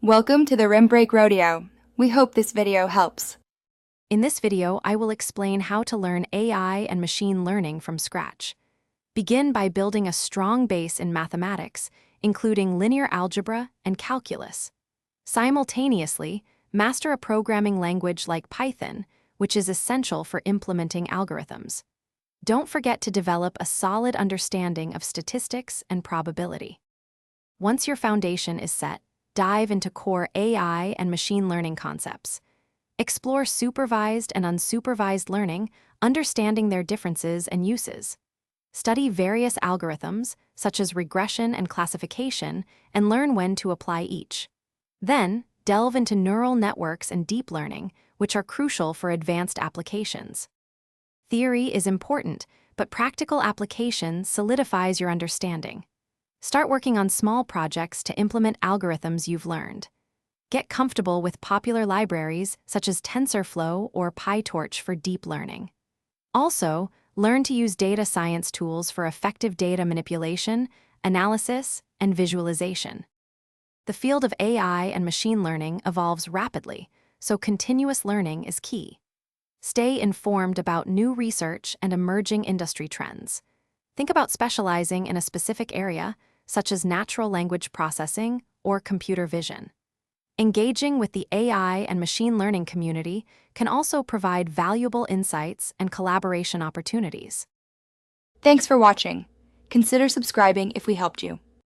Welcome to the Rim Break Rodeo. We hope this video helps. In this video, I will explain how to learn AI and machine learning from scratch. Begin by building a strong base in mathematics, including linear algebra and calculus. Simultaneously, master a programming language like Python, which is essential for implementing algorithms. Don't forget to develop a solid understanding of statistics and probability. Once your foundation is set, dive into core AI and machine learning concepts. Explore supervised and unsupervised learning, understanding their differences and uses. Study various algorithms, such as regression and classification, and learn when to apply each. Then, delve into neural networks and deep learning, which are crucial for advanced applications. Theory is important, but practical application solidifies your understanding. Start working on small projects to implement algorithms you've learned. Get comfortable with popular libraries such as TensorFlow or PyTorch for deep learning. Also, learn to use data science tools for effective data manipulation, analysis, and visualization. The field of AI and machine learning evolves rapidly, so continuous learning is key. Stay informed about new research and emerging industry trends. Think about specializing in a specific area, such as natural language processing or computer vision. Engaging with the AI and machine learning community can also provide valuable insights and collaboration opportunities. Thanks for watching. Consider subscribing if we helped you.